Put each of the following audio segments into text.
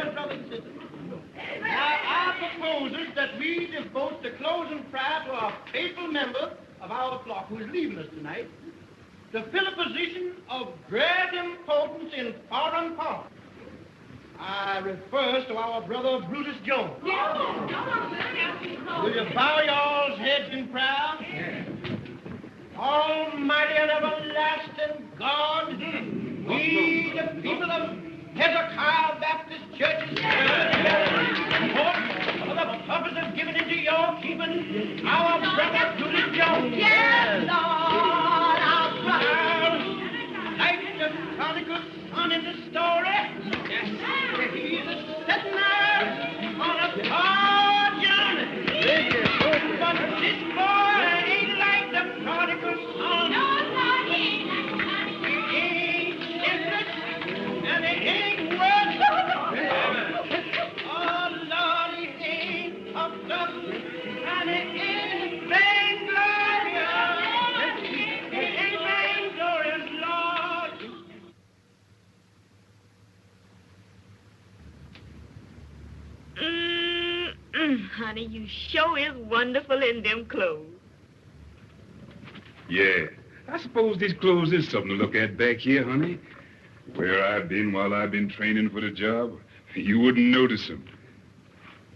Well, brothers and sisters, now I proposes that we devote the closing prayer to our faithful member of our flock who is leaving us tonight to fill a position of great importance in foreign parts. I refers to our brother Brutus Jones. Will you bow y'all's heads in prayer? Yes. Almighty and everlasting God, we, the people of Hezekiah Baptist Church, is for the purpose of giving into your keeping our brother Brutus Jones. Yes, Lord, our brother. Like the prodigal son in the story, yes, he's a setting out on a far journey. But this boy ain't like the prodigal son. No, Lord, he ain't. He ain't different, and he ain't worth it. Oh, Lord, he ain't puffed up, and he ain't vainglorious. He ain't vainglorious, Lord. Honey, you sure is wonderful in them clothes. Yeah, I suppose these clothes is something to look at back here, honey. Where I've been while I've been training for the job, you wouldn't notice them.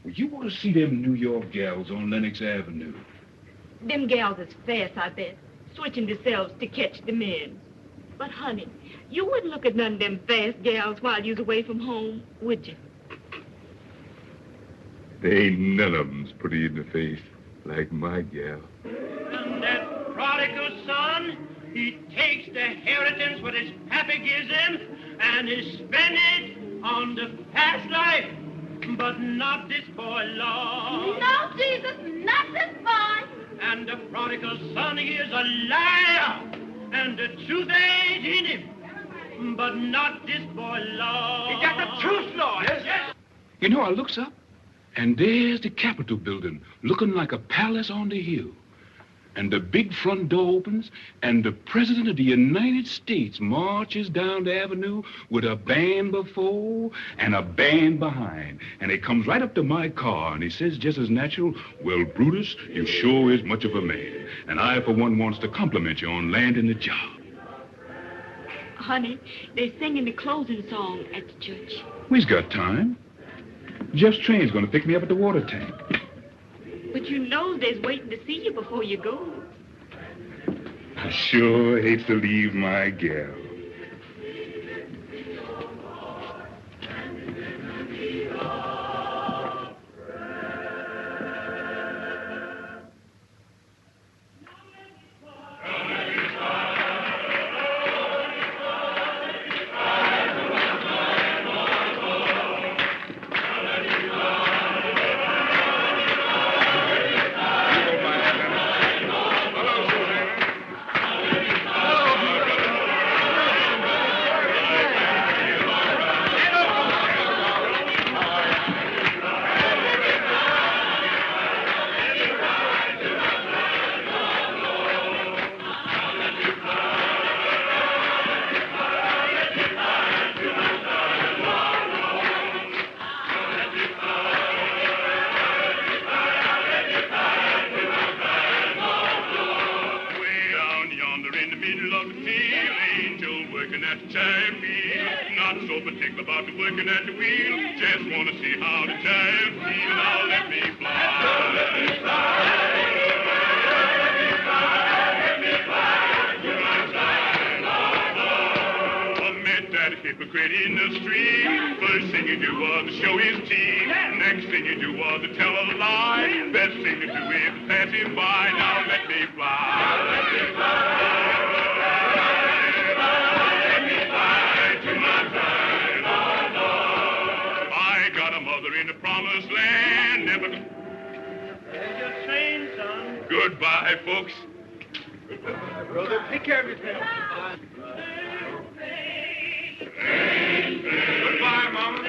Well, you want to see them New York gals on Lenox Avenue. Them gals is fast, I bet, switching themselves to catch the men. But, honey, you wouldn't look at none of them fast gals while you was away from home, would you? There ain't none of them's pretty in the face like my gal. And that prodigal son, he takes the inheritance what his pappy gives him and he spends it on the past life. But not this boy, Lord. No, Jesus, not this boy. And the prodigal son, he is a liar, and the truth ain't in him. But not this boy, Lord. He got the truth, Lord. Yes. You know, I looks up, and there's the Capitol building, looking like a palace on the hill. And the big front door opens, and the President of the United States marches down the avenue with a band before and a band behind. And he comes right up to my car, and he says just as natural, "Well, Brutus, you sure is much of a man. And I, for one, wants to compliment you on landing the job." Honey, they're singing the closing song at the church. We's got time. Jeff's train's gonna pick me up at the water tank. But you know they's waiting to see you before you go. I sure hate to leave my gal. Goodbye, folks. Goodbye, brother. Take care of yourself. Goodbye, Mama.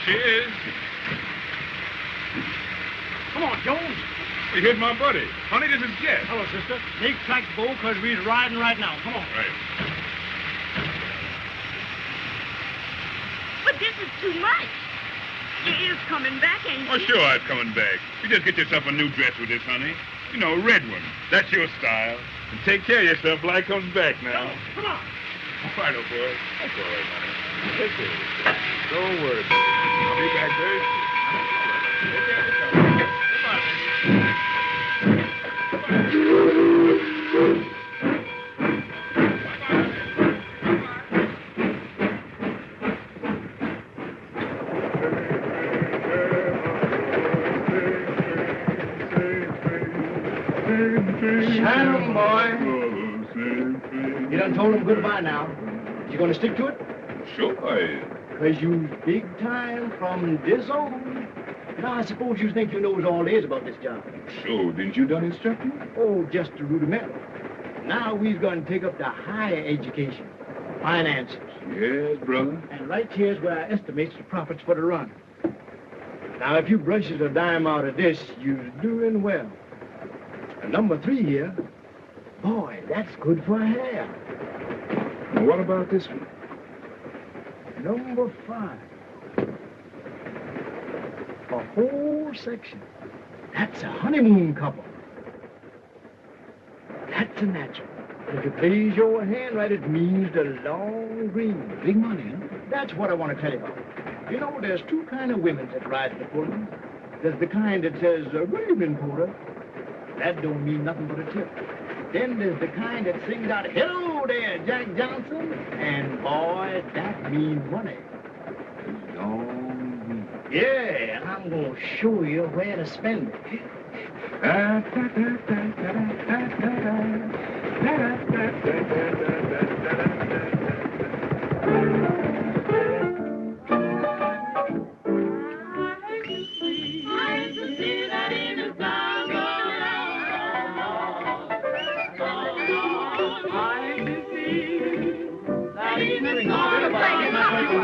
she is. Come on, Jones. Hey, here's my buddy. Honey, this is Jeff. Hello, sister. Make tracks, Bo, because we're riding right now. Come on. Right. But this is too much. You is coming back, ain't you? Oh, sure, I'm coming back. You just get yourself a new dress with this, honey. You know, a red one. That's your style. And take care of yourself till I comes back now. Come on. All right, old boy. That's all right, honey. Take care of yourself. Don't worry about it. I'll be back very soon. Take care of yourself. Goodbye, baby. Shine 'em, boy. You done told him goodbye now. You gonna stick to it? Sure I am. Because you big time from this on. Now, I suppose you think you knows all there is about this job. Sure, didn't you done instructing? Oh, just the rudimental. Now we're going to take up the higher education, finances. Yes, brother. And right here's where I estimates the profits for the run. Now, if you brushes a dime out of this, you're doing well. And number 3 here, boy, that's good for hair. Now, what about this one? Number 5. A whole section. That's a honeymoon couple. That's a natural. If it plays your hand right, it means the long green. Big money, huh? That's what I want to tell you about. You know, there's 2 kind of women that ride the Pullman. There's the kind that says, good evening, Porter. That don't mean nothing but a tip. Then there's the kind that sings out, hello there, Jack Johnson. And boy, that means money. Long green. Yeah, and I'm going to show you where to spend it.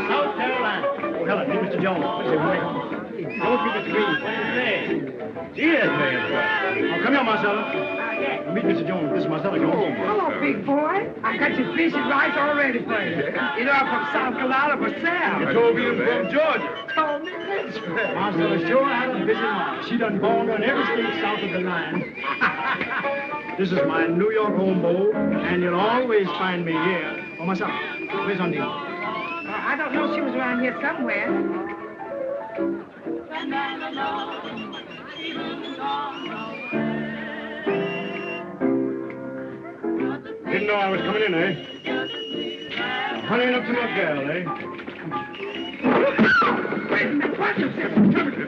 South Carolina. Oh, hello, meet Mr. Jones. What is it, boy? Don't be between. What is his name? Cheers, man. Oh, come here, Marcella. Yes. Meet Mr. Jones. This is Marcella Jones. Hello, big boy. I got your fish and rice all ready for you. You know, I'm from South Carolina myself. You told me you was from Georgia. Told me this. Marcella sure had a busy mom. She done born on every state south of the line. This is my New York home, Bo, and you'll always find me here. Oh, Marcella, where's Undine? I don't know. She was around here somewhere. Didn't know I was coming in, eh? Honeying up to my gal, eh? Wait a minute. Watch yourself.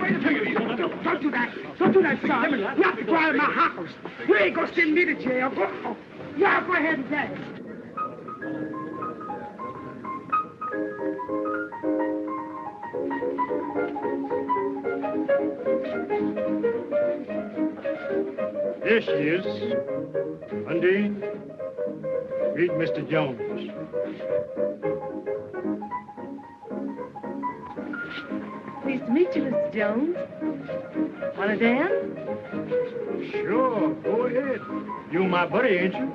Wait a minute. Don't do that. Don't do that, son. You have to drive my house. You ain't gonna send me to jail. Go ahead and dance. There she is. Undine, meet Mr. Jones. Pleased to meet you, Mr. Jones. Want to dance? Sure, go ahead. You my buddy, ain't you?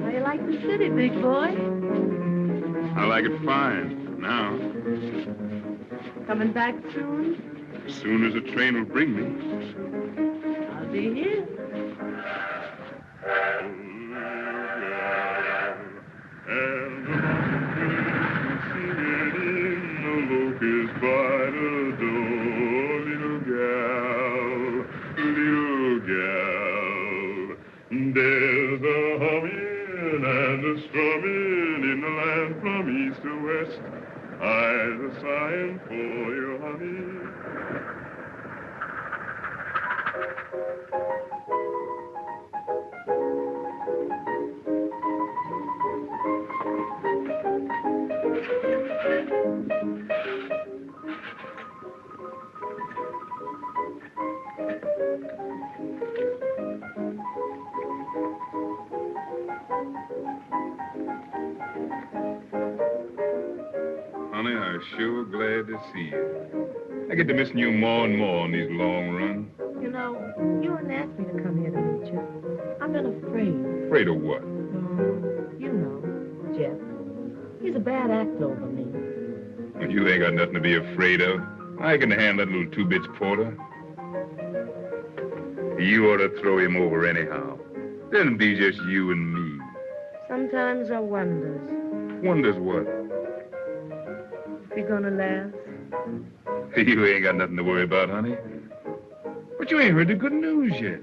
How you like the city, big boy? I like it fine now. Coming back soon? As soon as the train will bring me. I'll be here. There's a humming and a strumming in the land from east to west. I've a sighing for you, honey. sure glad to see you. I get to missing you more and more on these long runs. You know, you hadn't asked me to come here to meet you. I've been afraid. Afraid of what? You know, Jeff. He's a bad actor over me. You ain't got nothing to be afraid of. I can handle that little two-bits porter. You ought to throw him over anyhow. Then be just you and me. Sometimes I wonders Wonders what? if you're gonna last. You ain't got nothing to worry about, honey. But you ain't heard the good news yet.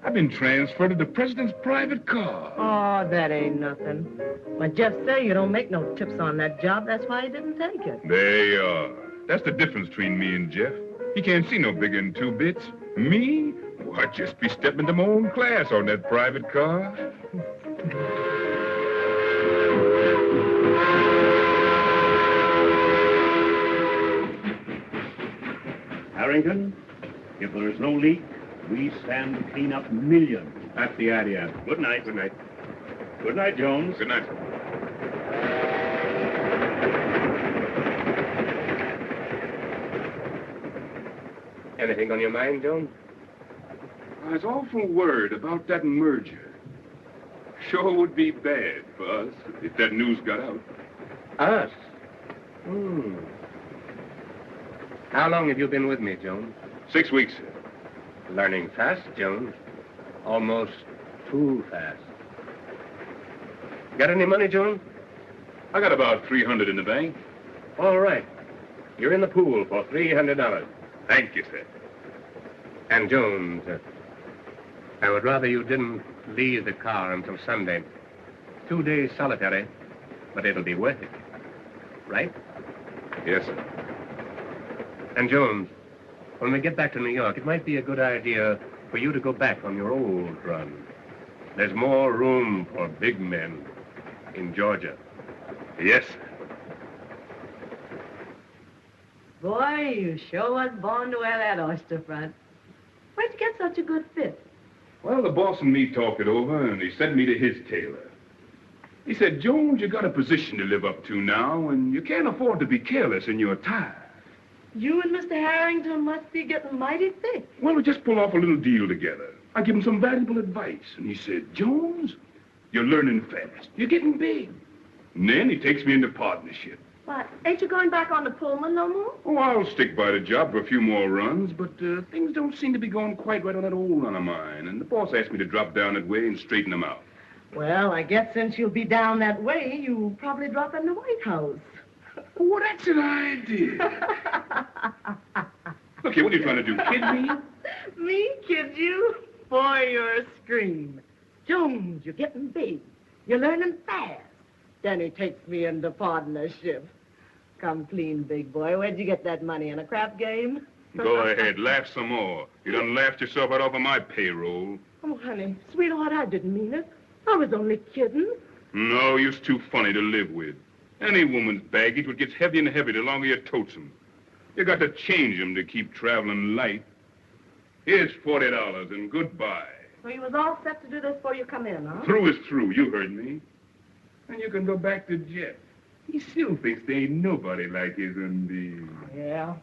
I've been transferred to the president's private car. Oh, that ain't nothing. But Jeff said you don't make no tips on that job. That's why he didn't take it. There you are. That's the difference between me and Jeff. He can't see no bigger than two bits. Me? Well, I'd just be stepping to my own class on that private car. Carrington, if there is no leak, we stand to clean up millions. That's the idea. Good night. Good night. Good night, Jones. Good night. Anything on your mind, Jones? I was awful worried about that merger. Sure would be bad for us if that news got out. Us? How long have you been with me, Jones? 6 weeks. Learning fast, Jones. Almost too fast. Got any money, Jones? I got about $300 in the bank. All right. You're in the pool for $300. Thank you, sir. And, Jones, I would rather you didn't leave the car until Sunday. 2 days solitary, but it'll be worth it. Right? Yes, sir. And, Jones, when we get back to New York, it might be a good idea for you to go back on your old run. There's more room for big men in Georgia. Yes, sir. Boy, you sure was born to wear that oyster front. Where'd you get such a good fit? Well, the boss and me talked it over, and he sent me to his tailor. He said, Jones, you got a position to live up to now, and you can't afford to be careless in your attire. You and Mr. Harrington must be getting mighty thick. Well, we just pulled off a little deal together. I give him some valuable advice, and he said, Jones, you're learning fast. You're getting big. And then he takes me into partnership. What, ain't you going back on the Pullman no more? Oh, I'll stick by the job for a few more runs, but things don't seem to be going quite right on that old run of mine, and the boss asked me to drop down that way and straighten them out. Well, I guess since you'll be down that way, you'll probably drop in the White House. Oh, that's an idea. Look here, what are you trying to do, kid me? Me kid you? Boy, you're a scream. Jones, you're getting big. You're learning fast. Then he takes me into partnership. Come clean, big boy. Where'd you get that money? In a crap game? Go ahead, laugh some more. You done laughed yourself right off of my payroll. Oh, honey, sweetheart, I didn't mean it. I was only kidding. No, you're too funny to live with. Any woman's baggage would get heavier and heavier the longer you totes them. You got to change them to keep traveling light. Here's $40 and goodbye. So you was all set to do this before you come in, huh? Through is through, you heard me. And you can go back to Jeff. He still thinks there ain't nobody like his Undine. Yeah.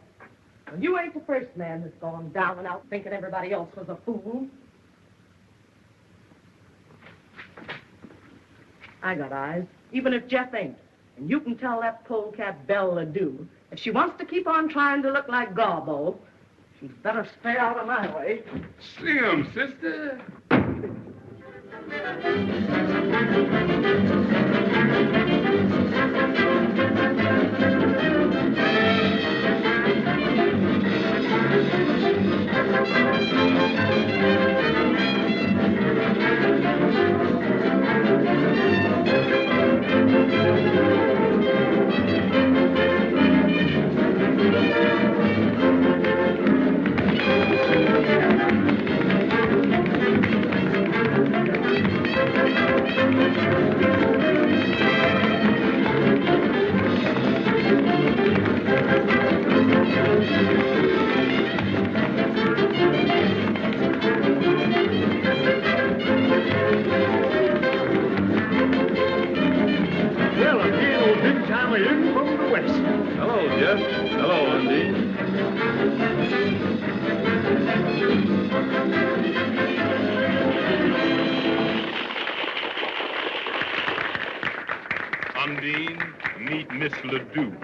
Well, you ain't the first man that's gone down and out thinking everybody else was a fool. I got eyes, even if Jeff ain't. And you can tell that polecat Belle do. If she wants to keep on trying to look like Garbo, she'd better stay out of my way. Slim, sister. Jeff. Hello, Undine. Undine, meet Miss Ledoux.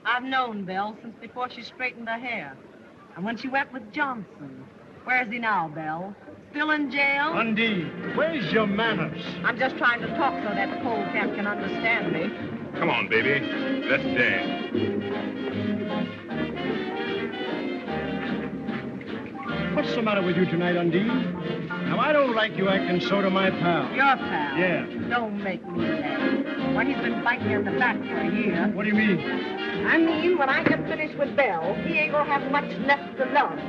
I've known Belle since before she straightened her hair. And when she went with Johnson. Where's he now, Belle? Still in jail? Undine, where's your manners? I'm just trying to talk so that polecat can understand me. Come on, baby. Let's dance. What's the matter with you tonight, Undine? Now, I don't like you acting so to my pal. Your pal? Yeah. Don't make me laugh. Well, he's been biting me in the back for a year. What do you mean? I mean, when I get finished with Belle, he ain't gonna have much left to love.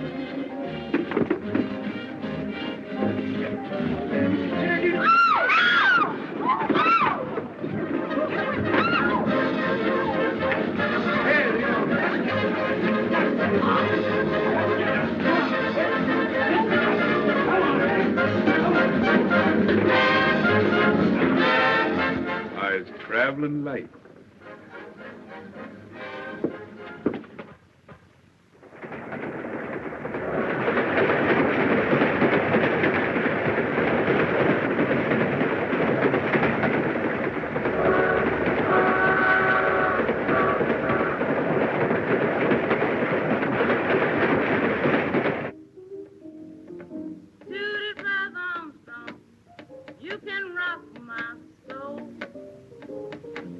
Eyes traveling light.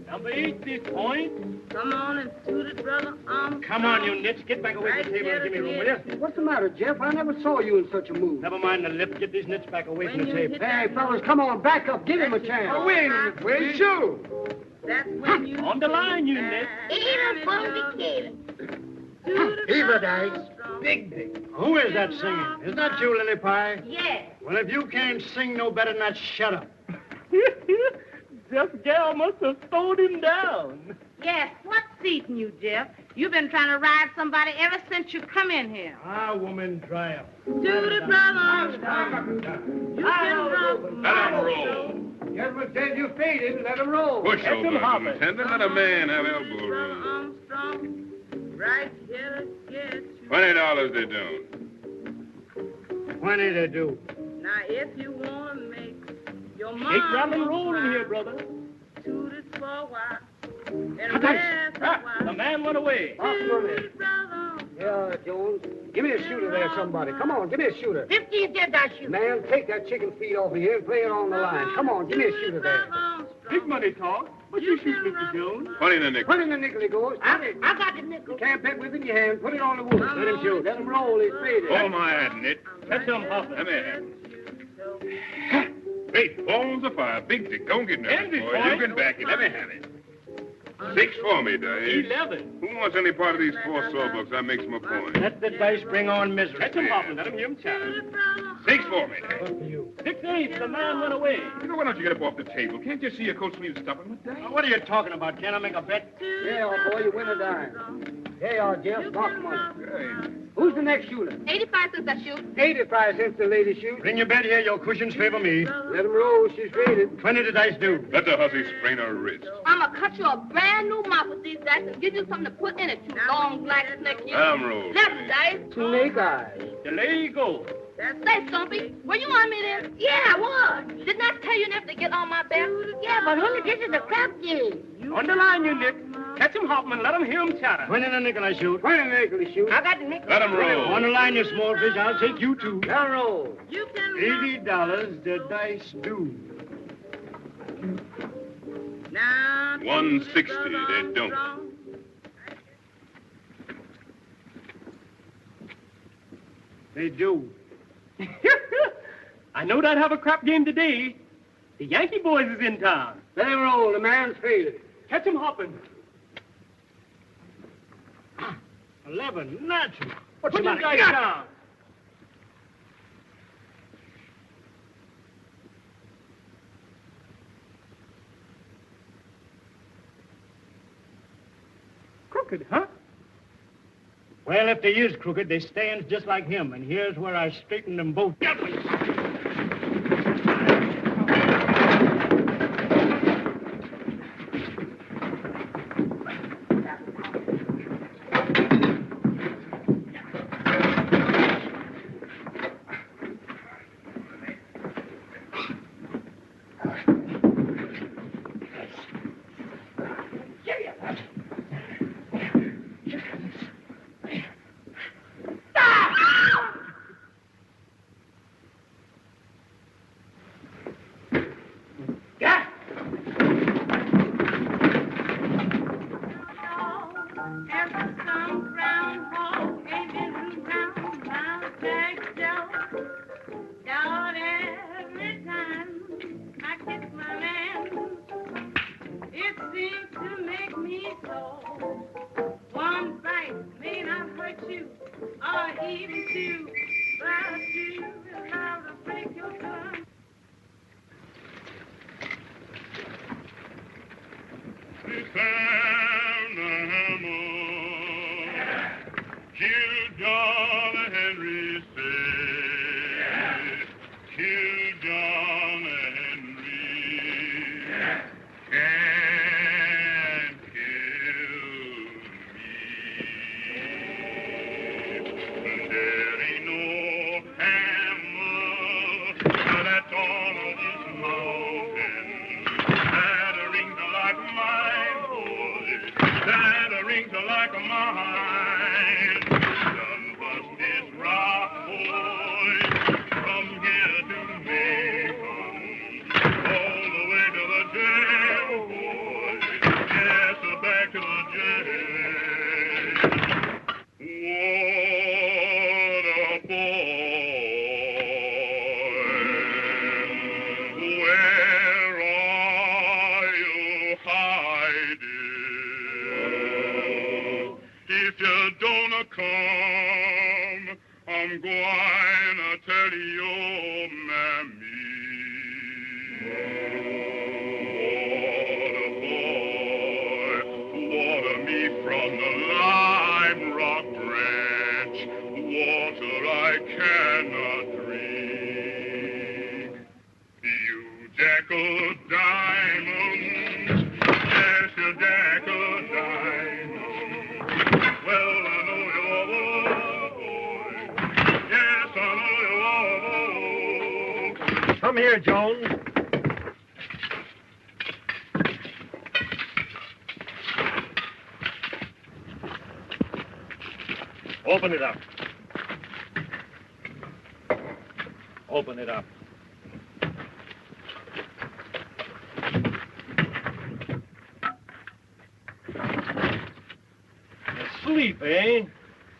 Number 8, this point. Come on and toot it, brother. Come on, you nits. Get back away from the table and give me room, will you? What's the matter, Jeff? I never saw you in such a mood. Never mind the lip. Get these nits back away from the table. Hey, fellas, come on, back up. Give him a chance. Oh, wait a minute. Where's you? That's when you... On the line, you nits. Even from the kid. Heave a dice. Big dick. Who is that singing? Is that you, Lily Pie? Yes. Well, if you can't sing no better than that, shut up. Jeff Gal must have slowed him down. Yes. What's eating you, Jeff? You've been trying to ride somebody ever since you come in here. Ah, woman, dry up. Toot it, brother. You can rock Let him roll. Gentleman said you faded. Let him roll. Push Let over, him hop it. Lieutenant. Let a man have elbow room. Armstrong, right here to get you. $20 they don't. 20 to do. Now, if you want to make your Take mom round and roll in here, brother. toot it for a while. And Cut rest a the while. man went away. Toot it, brother. Yeah, Jones. Give me a shooter there, somebody. Come on, give me a shooter. 15 did that shoot. Man, take that chicken feed off of here and play it on the line. Come on, give me a shooter there. Big money talk. What you shoot, Mr. Jones? 20 in the nickel. Put in the nickel, he goes. I got the nickel. You can't bet with it in your hand. Put it on the wood. Let him shoot. Let him roll. He's faded. Hold my hand, Nit. Let them hop Let me have it. Great balls of fire. Big dick. Don't get nervous, Envy, boy. boy. You can back it. Let me have it. 6 for me, Dice. 11. Who wants any part of these 4 sawbucks? I makes my point. Let the dice bring on misery. Let him hop and let him hear him chatter. 6 for me, Dice. Up to you. 6-8. The man went away. You know, why don't you get up off the table? Can't you see your coat sleeves stopping with Dice? What are you talking about? Can I make a bet? Yeah, old boy, you win a dime. Here you are, Jeff. Mark money. Hey. Who's the next shooter? 85 cents I shoot. 85 cents the lady shoots. Bring your bet here. Your cushions favor me. Let him roll. She's faded. 20 the dice do. Let the hussy sprain her wrist. I'm going to cut you a brand new mop with these dice and give you something to put in it, you long black snake. You. Let 'em roll. Left dice. Snake eyes. The lady go. Say, Stumpy, were you on me then? Yeah, I was. Didn't I tell you never to get on my back? Yeah, but honey, this is a crap game. On the line, you Nick. Catch him hopping and let him hear him chatter. 20 in the nickel I shoot. 20 nickel he shoots. I got the nickel. Let 'em roll. On the line, you small fish. I'll take you too. Let him roll. You can $80 the dice do. Now, 160, they don't. They do. I knowed I'd have a crap game today. The Yankee boys is in town. Let him roll. The man's faded. Catch him hopping. 11, natural. What's the matter? Dice down. Crooked, huh? Well, if they is crooked, they stands just like him, and here's where I straighten them both. all. One bite may not hurt you, or even two, but you will have to break your tongue. Sound the hammer, kill John Henry, say, kill John Henry, can't kill me. There ain't no hammer that's on this mountain that rings like mine, boy, that rings like mine. Done bust this rock, boy, from here to Macon, all the way to the jail, boy, yes, back to the jail. What a boy, where are you hiding? If you don't come, I'm going to tell your mammy. Water me from the lime rock branch, water I cannot drink. You jack of diamonds, yes, you jack of diamonds. Well, I know you are, boy. Yes, I know you are. Come here, Jones. Open it up. Open it up. Asleep, eh?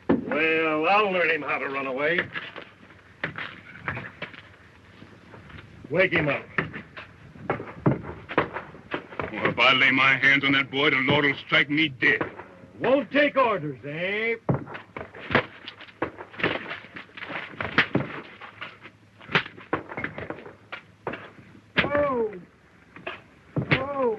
Well, I'll learn him how to run away. Wake him up. Well, if I lay my hands on that boy, the Lord will strike me dead. Won't take orders, eh? Oh. Oh.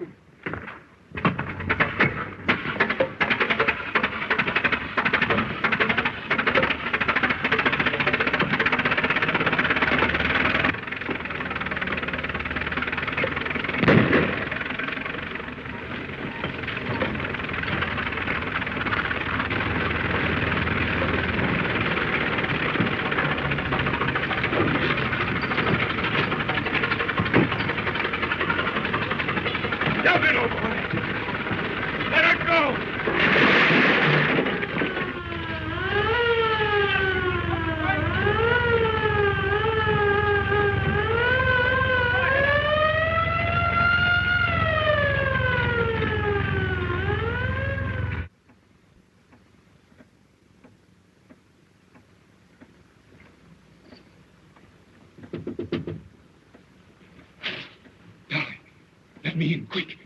Let me in, quick.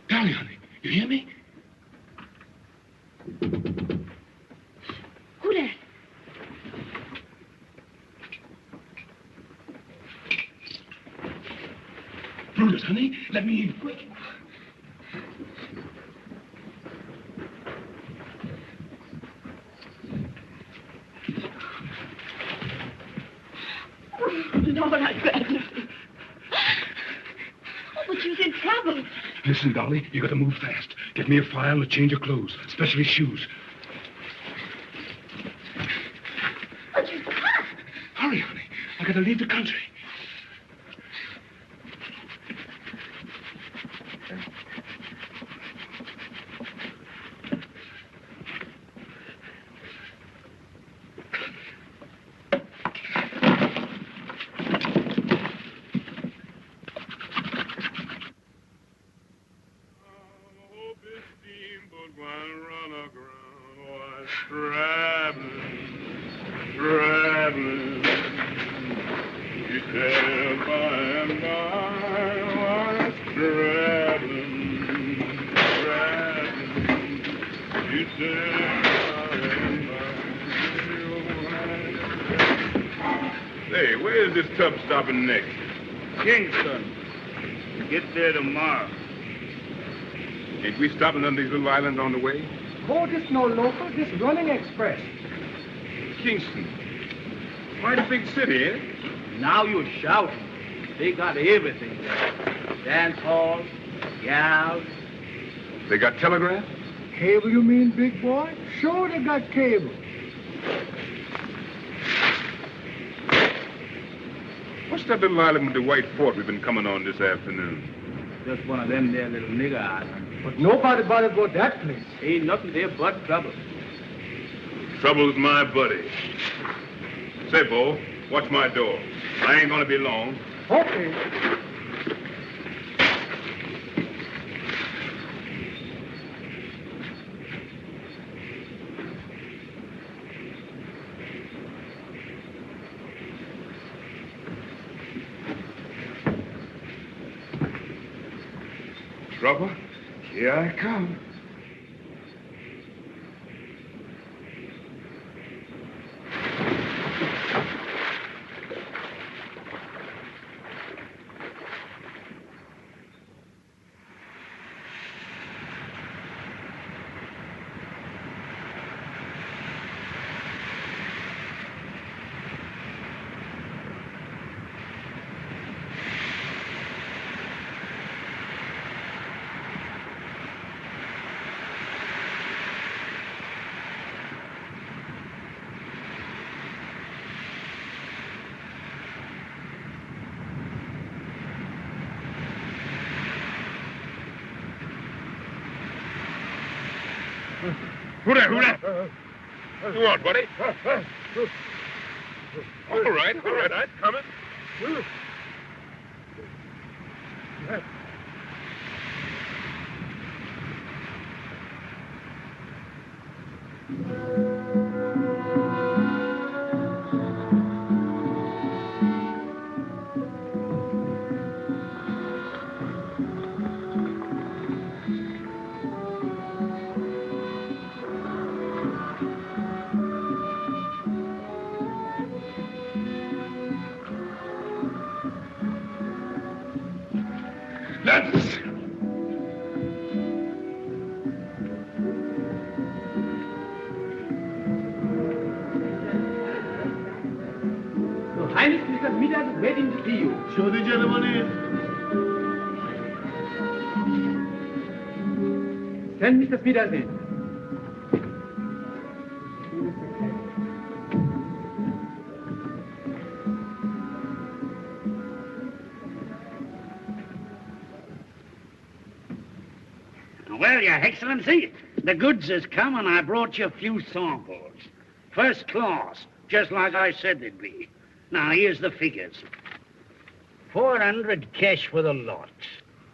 Dolly, honey, you hear me? Who that? Brutus, honey, let me in, quick. Lord, I'd rather. Oh, but you're in trouble. Listen, Dolly, you got to move fast. Get me a file and a change of clothes, especially shoes. But you can't. Hurry, honey. I got to leave the country. Hey, where's this tub stopping next? Kingston. Get there tomorrow. Ain't we stopping on these little islands on the way? Oh, this no local, this running express. Kingston. Quite a big city, ain't it? Now you're shouting. They got everything there. Dance hall, gals. They got telegraph? Cable, you mean, big boy? Sure, they got cable. What's that little island with the white fort we've been coming on this afternoon? Just one of them there little nigger islands. But nobody better go that place. Ain't nothing there but trouble. Trouble's my buddy. Say, Bo, watch my door. I ain't gonna be long. Okay. Trouble? Here I come. Who that? You want, buddy? All right, I'm coming. That's... Your Highness, Mr. Midas is waiting to see you. Show the gentleman in. Send Mr. Midas in. Well, Your Excellency, the goods has come and I brought you a few samples. First class, just like I said they'd be. Now, here's the figures. 400 cash for the lot.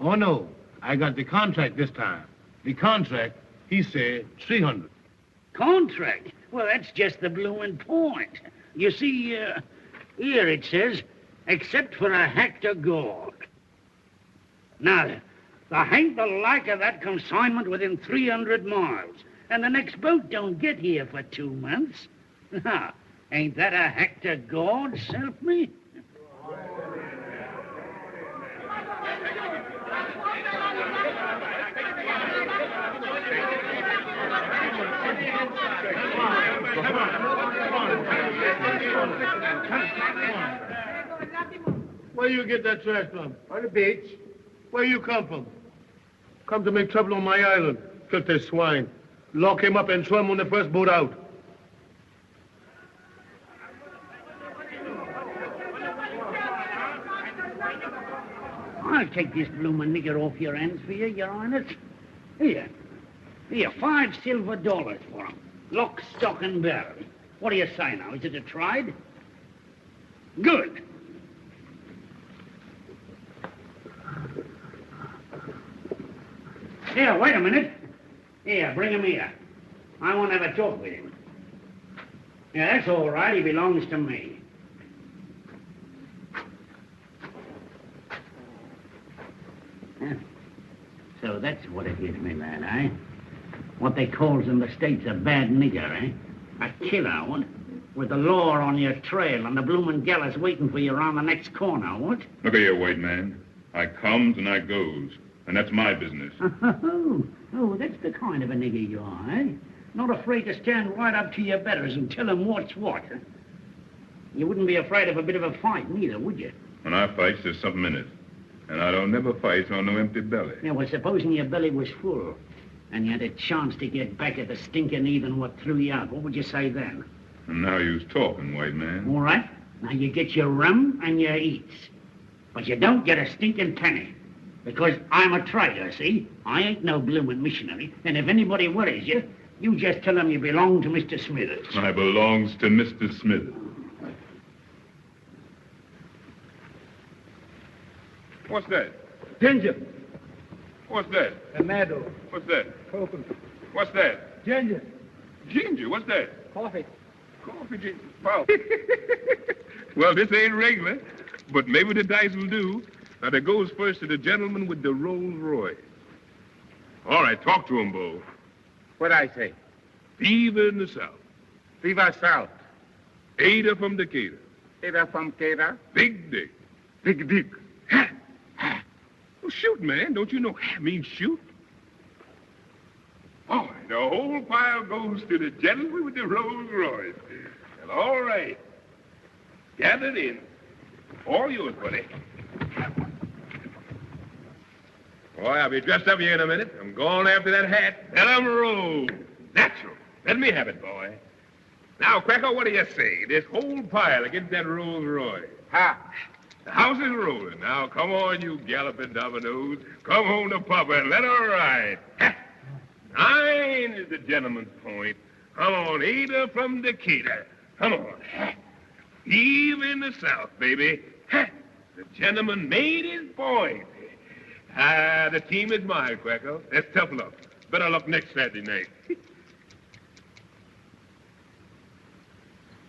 Oh, no. I got the contract this time. The contract, he said 300. Contract? Well, that's just the bloomin' point. You see, here it says, except for a hectare gold. Now, there ain't the like of that consignment within 300 miles, and the next boat don't get here for 2 months. Now, ain't that a hectare gold, self me? Where you get that trash from? On the beach. Where you come from? Come to make trouble on my island. Filthy swine. Lock him up and throw him on the first boat out. I'll take this bloomin' nigger off your hands for you, Your Highness. Here, $5 silver for him. Lock, stock, and barrel. What do you say now? Is it a tried? Good. Here, wait a minute. Here, bring him here. I want to have a talk with him. Yeah, that's all right. He belongs to me. So that's what it is, my lad, eh? What they calls in the States a bad nigger, eh? A killer, what? With the law on your trail and the bloomin' gallows waiting for you around the next corner, what? Look here, white man. I comes and I goes, and that's my business. Oh, that's the kind of a nigger you are, eh? Not afraid to stand right up to your betters and tell them what's what. You wouldn't be afraid of a bit of a fight, neither, would you? When I fight, there's something in it. And I don't never fight on no empty belly. Yeah, well, supposing your belly was full, and you had a chance to get back at the stinking heathen what threw you out, what would you say then? And now you's talking, white man. All right. Now you get your rum and your eats. But you don't get a stinking penny. Because I'm a trader, see? I ain't no bloomin' missionary. And if anybody worries you, you just tell them you belong to Mr. Smithers. I belongs to Mr. Smithers. What's that? Ginger. What's that? Tomato. What's that? Coconut. What's that? Ginger. Ginger, what's that? Coffee. Coffee, ginger. Wow. Well, this ain't regular, but maybe the dice will do. Now, that goes first to the gentleman with the Rolls Royce. All right, talk to him, Bo. What I say? Fever in the South. Viva South. Ada from Decatur. Ada from Cater. Big Dick. Big Dick. Well, shoot, man. Don't you know means shoot? All right, the whole pile goes to the gentleman with the Rolls Royce. And all right. Gathered in. All yours, buddy. Boy, I'll be dressed up here in a minute. I'm going after that hat. Let 'em roll. Natural. Let me have it, boy. Now, Cracker, what do you say? This whole pile against that Rolls Royce. Ha! The house is rolling. Now, come on, you galloping dominoes. Come home to Papa and let her ride. Ha! 9 is the gentleman's point. Come on, Ada from Decatur. Come on. Ha! Eve in the South, baby. Ha! The gentleman made his point. Ah, the team is mine, Cracker. That's tough luck. Better luck next Saturday night.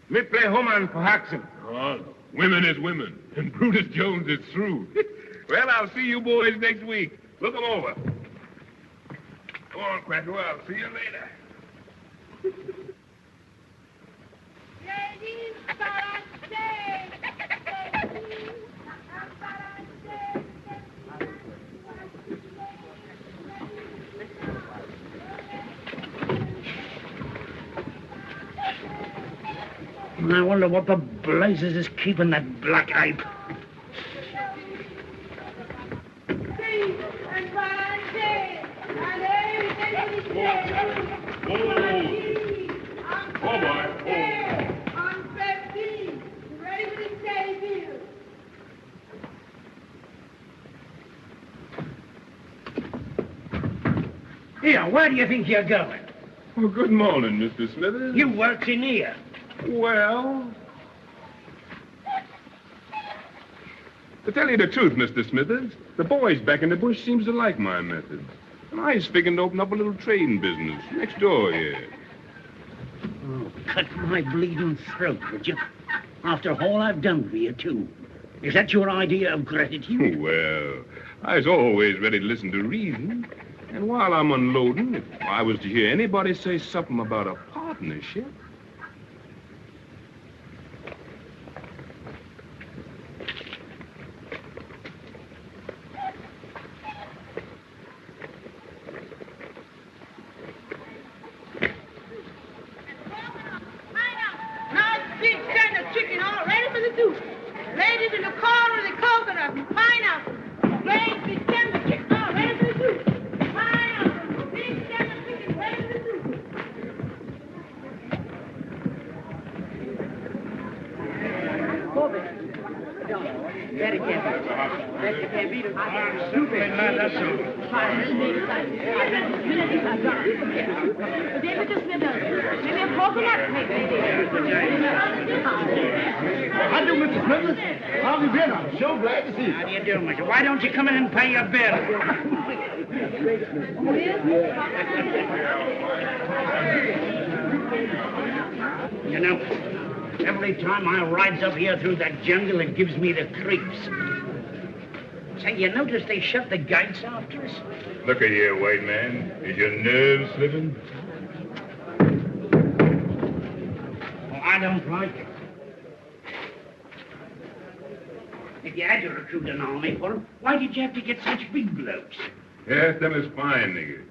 Me play Homan for Haxon. Oh, women is women, and Brutus Jones is through. Well, I'll see you boys next week. Look 'em over. Come on, Cracker. I'll see you later. Ladies, on stage. I wonder what the blazes is keeping that black ape. Oh, boy. On Fredi, ready for the debut. Here, where do you think you're going? Well, good morning, Mr. Smithers. You works in here. Well, to tell you the truth, Mr. Smithers, the boys back in the bush seems to like my methods. And I was figuring to open up a little trading business next door here. Oh, cut my bleeding throat, would you? After all I've done for you, too. Is that your idea of gratitude? Well, I was always ready to listen to reason. And while I'm unloading, if I was to hear anybody say something about a partnership... Nice big can of chicken all ready for the soup. Ladies in the corner with the coconut and pineapple. Great big can of chicken all ready for the soup. Pineapple, big can of chicken ready for the soup. Very careful. Better can't beat him. Stupid, man, that's all. David Smithers. Maybe a coconut. How do, Mr. Smithers? How have you been? I'm so glad to see you. How do you do, mister? Why don't you come in and pay your bill? You know, every time I rides up here through that jungle, it gives me the creeps. Say, you notice they shut the gates after us? Look at here, white man. Is your nerve slipping? Oh, I don't like it. If you had to recruit an army for them, why did you have to get such big blokes? Yes, them is fine niggers.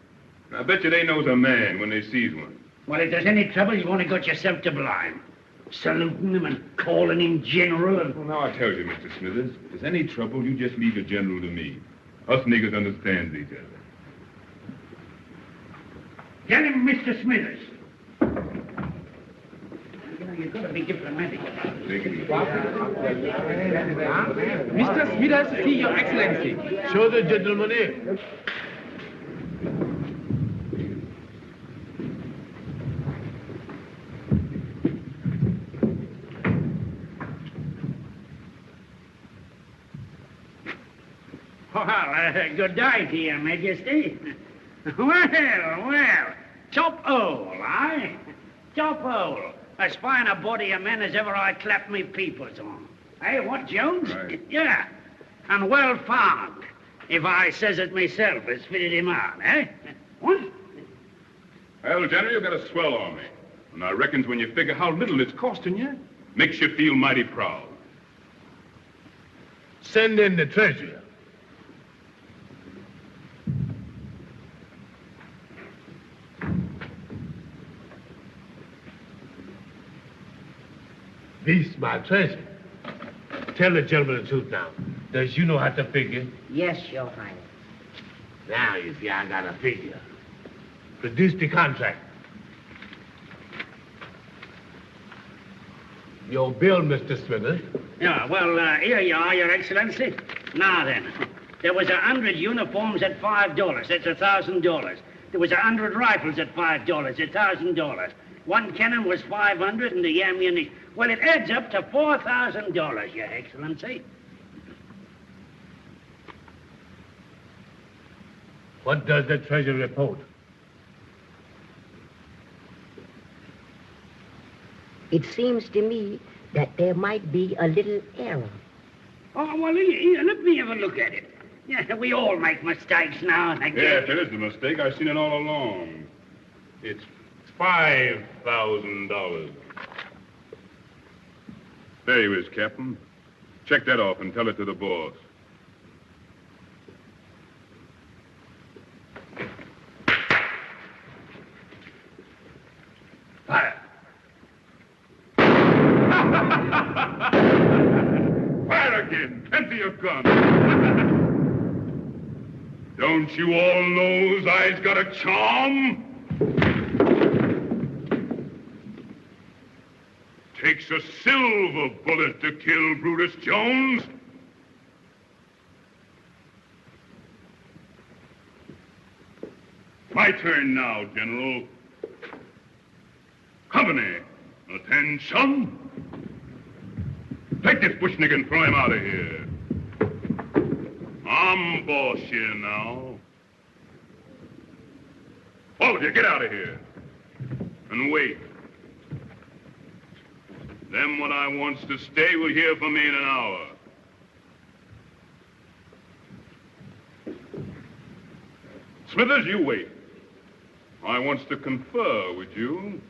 I bet you they knows a man when they sees one. Well, if there's any trouble, you've only got yourself to blame. Saluting him and calling him general and... Well, now I tell you, Mr. Smithers, if there's any trouble, you just leave the general to me. Us niggers understands each other. Tell him, Mr. Smithers. You know, you've got to be diplomatic about it. Mr. Smithers, see your excellency. Show the gentleman in. Well, good day to your majesty. Well, top hole, eh? Top hole. As fine a body of men as ever I clapped me peepers on. Eh, what, Jones? Right. Yeah. And well found, if I says it myself has fitted him out, eh? What? Well, General, you got a swell army. And I reckons when you figure how little it's costing you, makes you feel mighty proud. Send in the treasurer. This my treasure. Tell the gentleman the truth now. Does you know how to figure? Yes, Your Highness. Now you see I got a figure. Produce the contract. Your bill, Mr. Smithers. Yeah, well, here you are, Your Excellency. Now then, there was 100 uniforms at $5. That's $1,000. There was 100 rifles at $5. $1,000. One cannon was $500 and the ammunition. Well, it adds up to $4,000, Your Excellency. What does the treasurer report? It seems to me that there might be a little error. Oh, well, here, let me have a look at it. Yeah, we all make mistakes now and again. Yes, there is a mistake. I've seen it all along. It's $5,000. There you is, Captain. Check that off and tell it to the boss. Fire. Fire again! Empty your gun! Don't you all know I's got a charm? Takes a silver bullet to kill Brutus Jones. My turn now, General. Company, attention. Take this bush nigger and throw him out of here. I'm boss here now. All of you, get out of here. And wait. Them what I wants to stay will hear from me in an hour. Smithers, you wait. I wants to confer with you.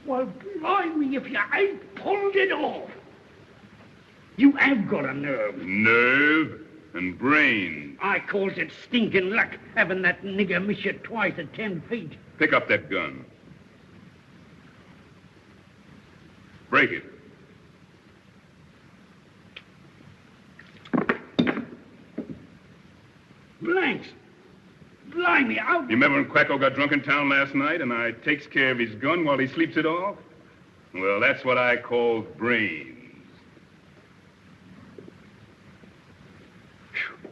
Well, blimey, if you ain't pulled it off. You have got a nerve. Nerve and brain. I calls it stinking luck, having that nigger miss you twice at 10 feet. Pick up that gun. Break it. Blanks. Blimey, how... You remember when Quacko got drunk in town last night and I takes care of his gun while he sleeps it off? Well, that's what I call brains. Whew.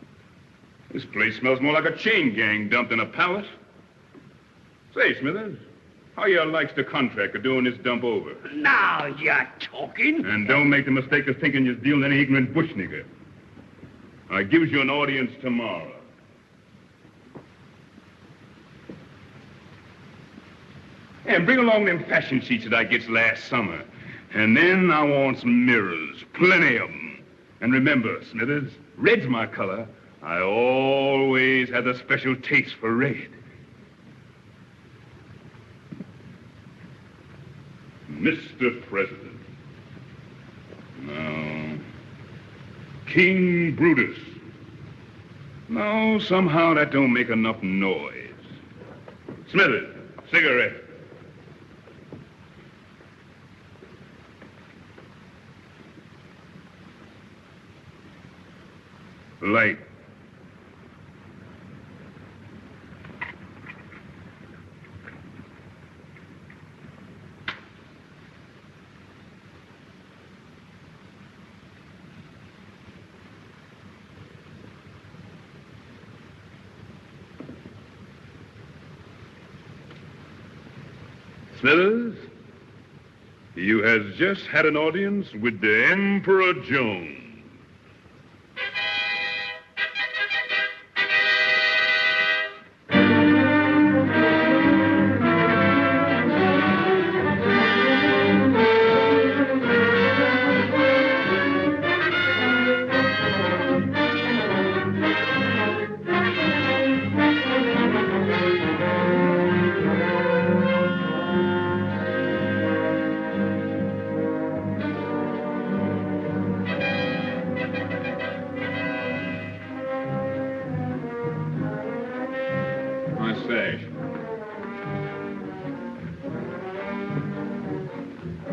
This place smells more like a chain gang dumped in a palace. Say, Smithers, how you likes the contract of doing this dump over? Now you're talking. And don't make the mistake of thinking you're dealing any ignorant bush nigger. I gives you an audience tomorrow. And bring along them fashion sheets that I gets last summer. And then I wants mirrors, plenty of them. And remember, Smithers, red's my color. I always had a special taste for red. Mr. President. No. King Brutus. No, somehow that don't make enough noise. Smithers, cigarette. Light. Smithers, you has just had an audience with the Emperor Jones.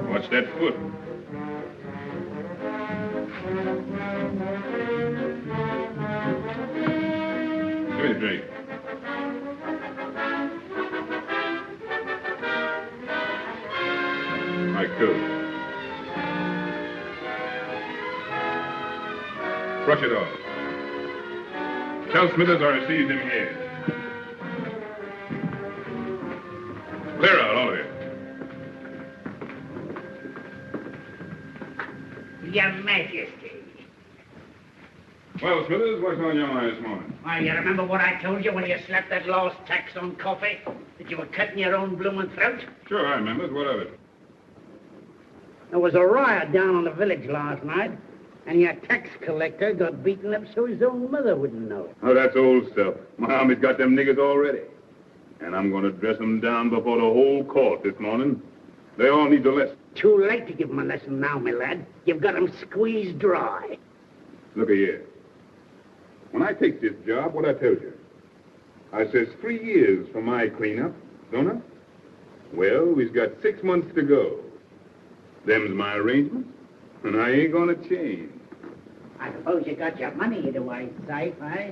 Watch that foot. Give me a drink. My coat. Brush it off. Tell Smithers I received him here. Clear out, all of you. Your Majesty. Well, Smithers, what's on your mind this morning? Why, you remember what I told you when you slapped that lost tax on coffee? That you were cutting your own blooming throat? Sure, I remember. What of it? There was a riot down on the village last night, and your tax collector got beaten up so his own mother wouldn't know it. Oh, that's old stuff. My army's got them niggers already. And I'm going to dress them down before the whole court this morning. They all need a lesson. Too late to give them a lesson now, my lad. You've got them squeezed dry. Look here. When I take this job, what I tell you? I says 3 years for my cleanup, don't I? Well, we've got 6 months to go. Them's my arrangements, and I ain't gonna change. I suppose you got your money in the white safe, eh?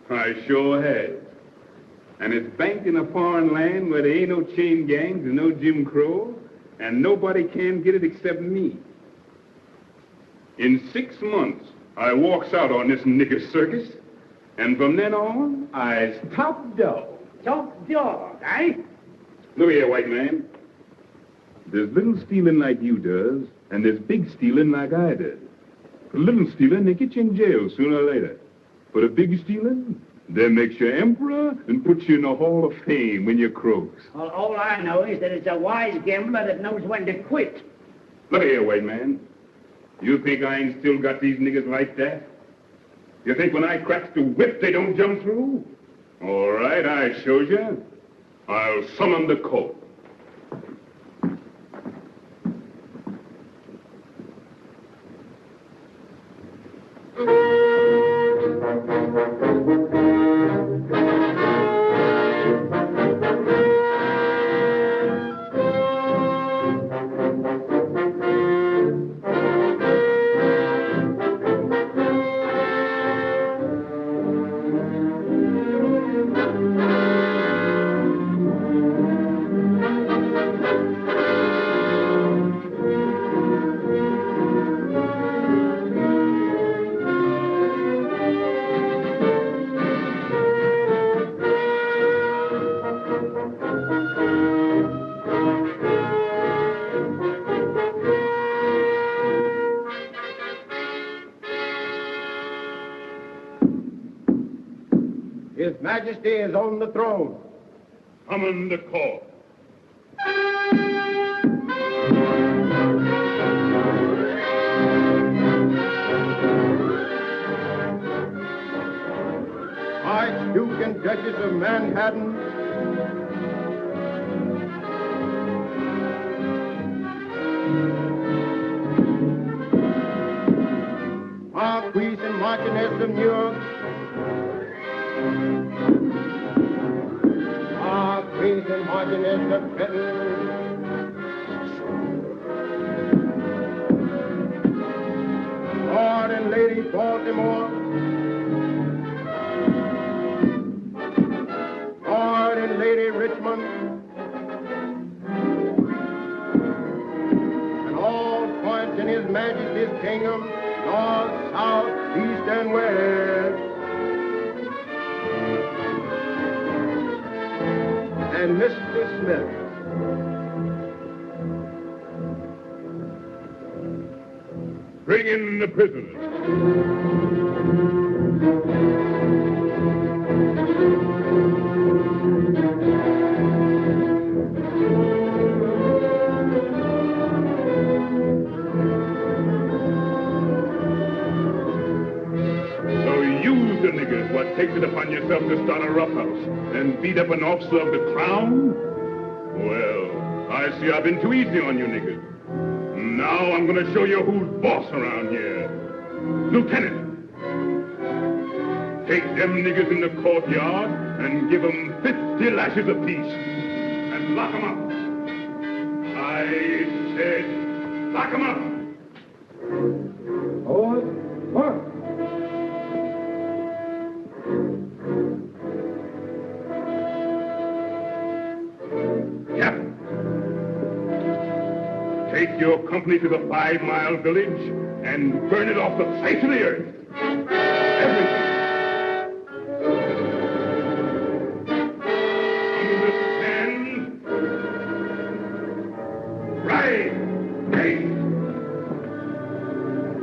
I sure has. And it's banked in a foreign land where there ain't no chain gangs and no Jim Crow, and nobody can get it except me. In 6 months, I walks out on this nigger circus, and from then on, I's top dog. Top dog, eh? Look here, white man. There's little stealing like you does, and there's big stealing like I did. For little stealing, they get you in jail sooner or later. For the big stealing, they makes you emperor and puts you in the Hall of Fame when you croaks. Well, all I know is that it's a wise gambler that knows when to quit. Look here, white man. You think I ain't still got these niggers like that? You think when I cracks the whip, they don't jump through? All right, I shows you. I'll summon the court. His Majesty is on the throne. Summon the court. Archduke and Duchess of Manhattan, Marquis and Marchioness of New York, Marquis and Marchioness of Benton, Lord and Lady Baltimore, Lord and Lady Richmond, and all points in His Majesty's kingdom, north, south, east, and west. And Mr. Smith. Bring in the prisoners. So you, the niggers, what takes it upon yourself to start a roughhouse and beat up an officer of the crown? Well, I see I've been too easy on you niggers. Now I'm going to show you who's boss around here. Lieutenant, take them niggers in the courtyard and give them 50 lashes apiece and lock them up. I said, lock them up. What? Captain. Take your company to the 5-mile village and burn it off the face of the earth. Everything. Understand? Right. Hey.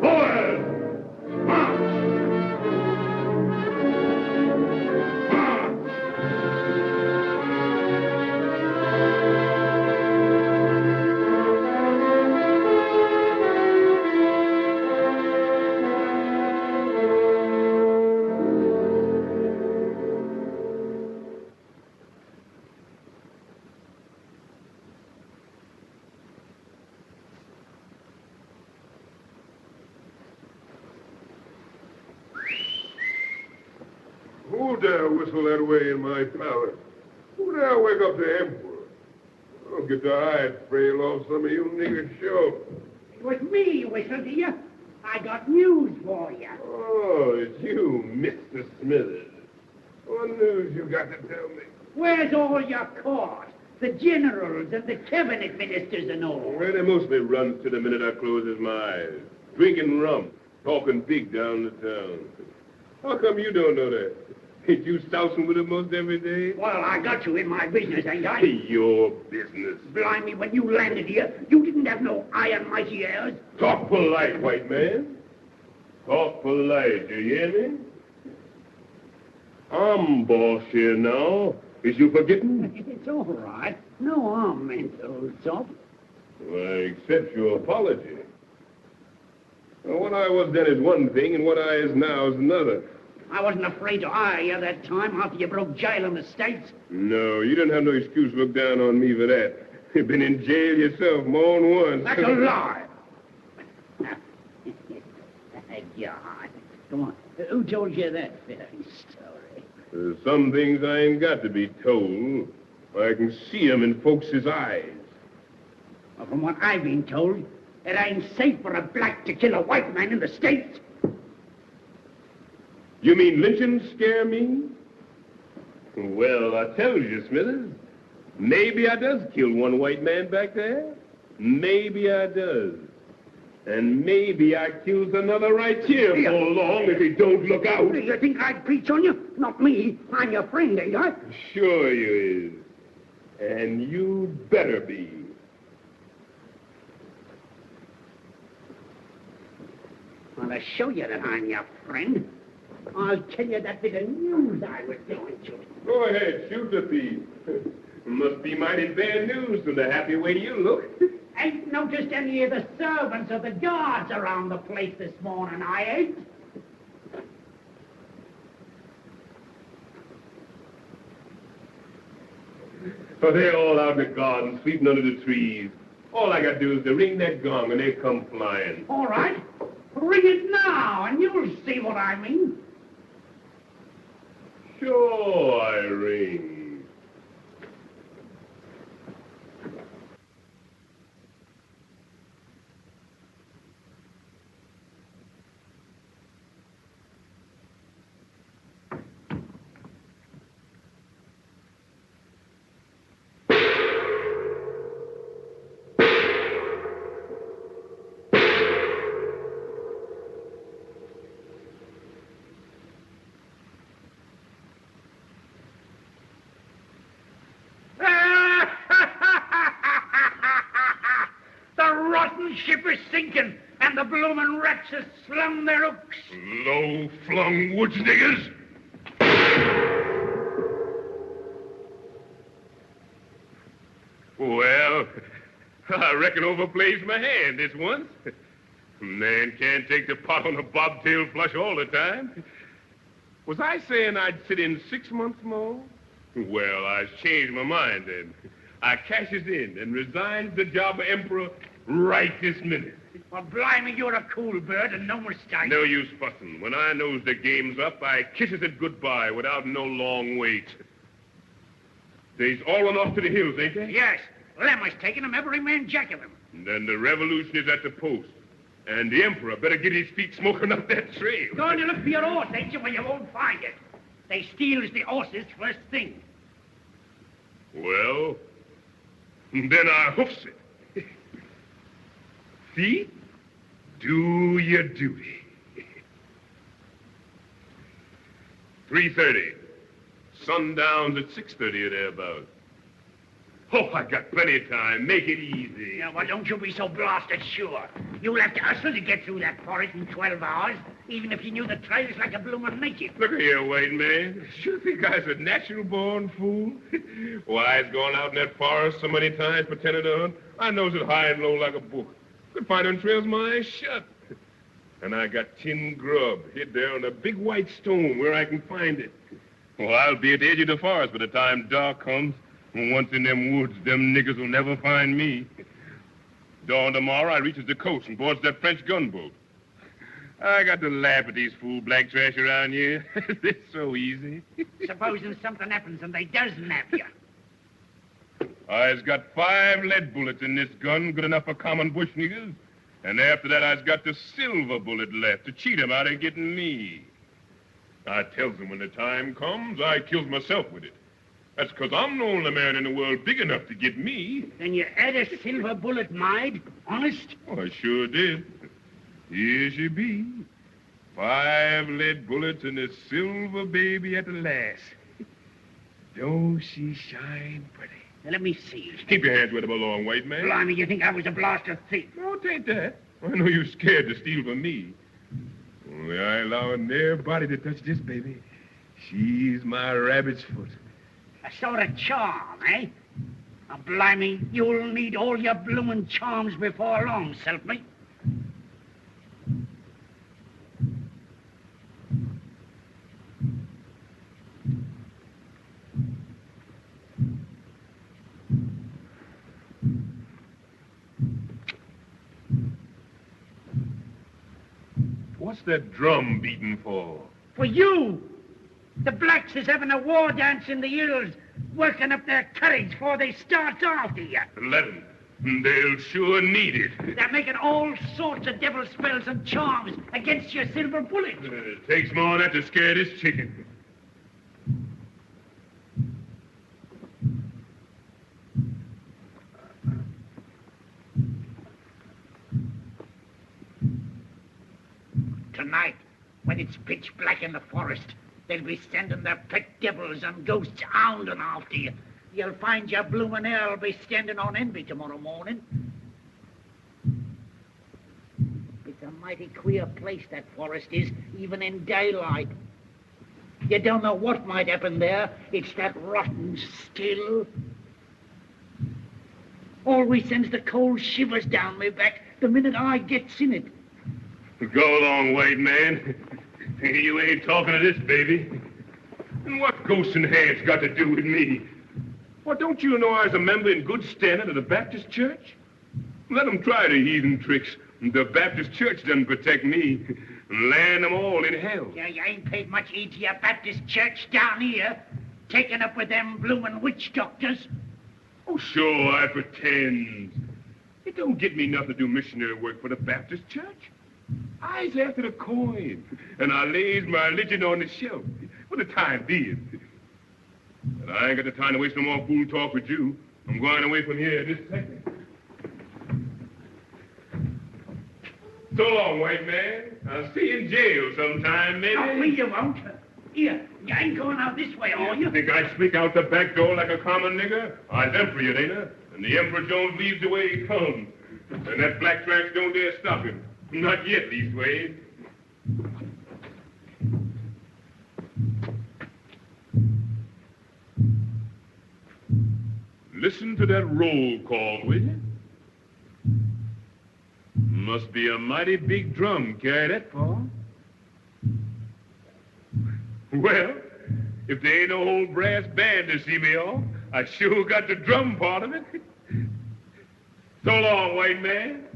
Forward. March. Who dare whistle that way in my palace? Who dare wake up the emperor? I'll get the hide trail off some of you niggers show. It was me you whistled, dear. I got news for you. Oh, it's you, Mr. Smithers. What news you got to tell me? Where's all your court? The generals and the cabinet ministers and all. Well, they mostly runs to the minute I closes my eyes. Drinking rum, talking big down the town. How come you don't know that? Ain't you sousing with them most every day? Well, I got you in my business, ain't I? Your business. Blimey, when you landed here, you didn't have no iron mighty airs. Talk polite, white man. Talk polite, do you hear me? I'm boss here now. Is you forgetting? It's all right. No harm meant, old sop. Well, I accept your apology. Well, what I was then is one thing, and what I is now is another. I wasn't afraid to eye you that time after you broke jail in the States. No, you don't have no excuse to look down on me for that. You've been in jail yourself more than once. That's a lie. God. Come on. Who told you that fairy story? There's some things I ain't got to be told. I can see 'em in folks' eyes. Well, from what I've been told, it ain't safe for a black to kill a white man in the States. You mean lynching scare me? Well, I tell you, Smithers, maybe I does kill one white man back there. Maybe I does. And maybe I kills another right here for long if he don't look out. You think I'd preach on you? Not me. I'm your friend, ain't I? Sure you is. And you better be. Well, to show you that I'm your friend, I'll tell you that bit of news I was doing to you. Go ahead, shoot the thief. Must be mighty bad news from the happy way you look. Ain't noticed any of the servants or the guards around the place this morning, I ain't. Oh, they're all out in the garden, sleeping under the trees. All I got to do is to ring that gong and they come flying. All right. Ring it now, and you'll see what I mean. Sure, I ring. Ship is sinking, and the bloomin' rats have slung their hooks. Low-flung woods niggers. Well, I reckon overplays my hand this once. Man can't take the pot on a bobtail flush all the time. Was I saying I'd sit in 6 months more? Well, I changed my mind then. I cashes in and resigns the job of emperor right this minute. Well, blimey, you're a cool bird and no mistake. No use fussing. When I knows the game's up, I kisses it goodbye without no long wait. They's all run off to the hills, ain't they? Yes. Lemmer's taking them, every man jack of them. And then the revolution is at the post. And the emperor better get his feet smoking up that trail. Going to look for your horse, ain't you? Well, you won't find it. They steals the horses first thing. Well, then I hoofs it. See? Do your duty. 3:30. Sundown's at 6:30 or thereabouts. Oh, I got plenty of time. Make it easy. Yeah, well, don't you be so blasted sure. You'll have to hustle to get through that forest in 12 hours, even if you knew the trails like a bloomin' native. Look here, white man. Sure think I's a natural-born fool? Why, I's gone out in that forest so many times pretending to hunt. I knows it high and low like a book. Could find them trails my eyes shut. And I got tin grub hid there on a big white stone where I can find it. Well, I'll be at the edge of the forest by the time dark comes. And once in them woods, them niggers will never find me. Dawn tomorrow, I reaches the coast and boards that French gunboat. I got to laugh at these fool black trash around here. It's so easy. Supposing something happens and they does nab you. I's got 5 lead bullets in this gun, good enough for common bush niggers. And after that, I's got the silver bullet left to cheat 'em out of getting me. I tells 'em when the time comes, I kills myself with it. That's 'cause I'm the only man in the world big enough to get me. Then you had a silver bullet made? Honest? Oh, I sure did. Here she be. 5 lead bullets and a silver baby at the last. Don't she shine pretty? Now, let me see. Keep your hands where they belong, white man. Blimey, you think I was a blaster thief? No, it ain't that. I know you're scared to steal from me. Only I allowing nobody to touch this baby. She's my rabbit's foot. A sort of charm, eh? Now, blimey, you'll need all your bloomin' charms before long, self-mate. What's that drum beating for? For you! The blacks is having a war dance in the hills, working up their courage before they start after you. Let 'em. They'll sure need it. They're making all sorts of devil spells and charms against your silver bullet. It takes more than that to scare this chicken. Tonight, when it's pitch black in the forest, they'll be sending their pet devils and ghosts hounding after you. You'll find your bloomin' hell be standing on envy tomorrow morning. It's a mighty queer place, that forest is, even in daylight. You don't know what might happen there. It's that rotten still. Always sends the cold shivers down my back the minute I gets in it. Go along, white man. You ain't talking to this baby. And what ghosts and hands got to do with me? Well, don't you know I was a member in good standing of the Baptist church? Let them try the heathen tricks. The Baptist church doesn't protect me. Land them all in hell. Yeah, you ain't paid much heed to your Baptist church down here. Taking up with them bloomin' witch doctors. Oh, sure, I pretend. It don't get me nothing to do missionary work for the Baptist church. I's after the coin, and I lays my religion on the shelf for the time being. But I ain't got the time to waste no more fool talk with you. I'm going away from here this second. So long, white man. I'll see you in jail sometime, maybe. No, we you won't. Here, you ain't going out this way, are you? Think I'd sneak out the back door like a common nigger? I's Emperor, you ain't I? And the Emperor Jones leaves the way he comes. And that black trash don't dare stop him. Not yet, these ways. Listen to that roll call, will you? Must be a mighty big drum carry that far. Well, if there ain't no old brass band to see me off, I sure got the drum part of it. So long, white man.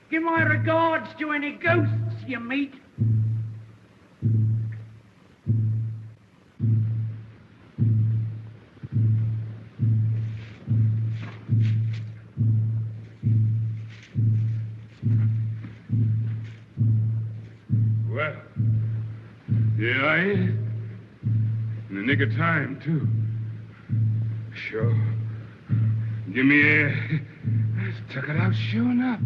Give my regards to any ghosts you meet. Well, here I am. In the nick of time, too. Sure. Give me air. I stuck it out sure enough.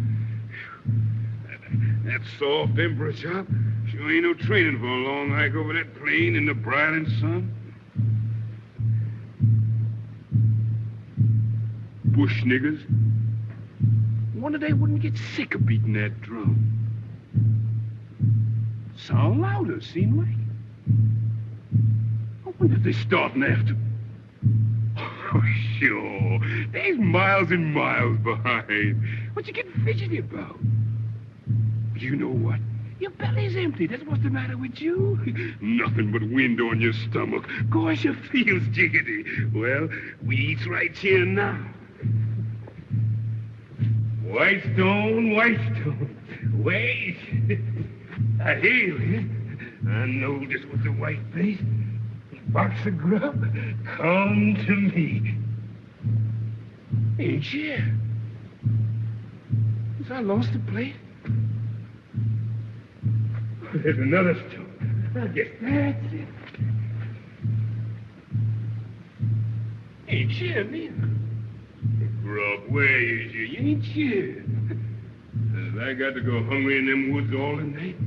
That soft emperor chop sure ain't no training for a long hike over that plain in the broiling sun. Bush niggers. Wonder they wouldn't get sick of beating that drum. Sound louder, seem like. I wonder if they're starting after. Oh, sure. There's miles and miles behind. What you getting fidgety about? You know what? Your belly's empty. That's what's the matter with you. Nothing but wind on your stomach. Gosh, your feels jiggity. Well, we eats right here now. White stone, white stone. Wait. I hear you. I know this was the white face. Box of grub, come to me. Ain't here. Since I lost the plate. There's another stone. I guess that's it. Ain't here, neither. Grub, where is you? You ain't here. Has I got to go hungry in them woods all the night?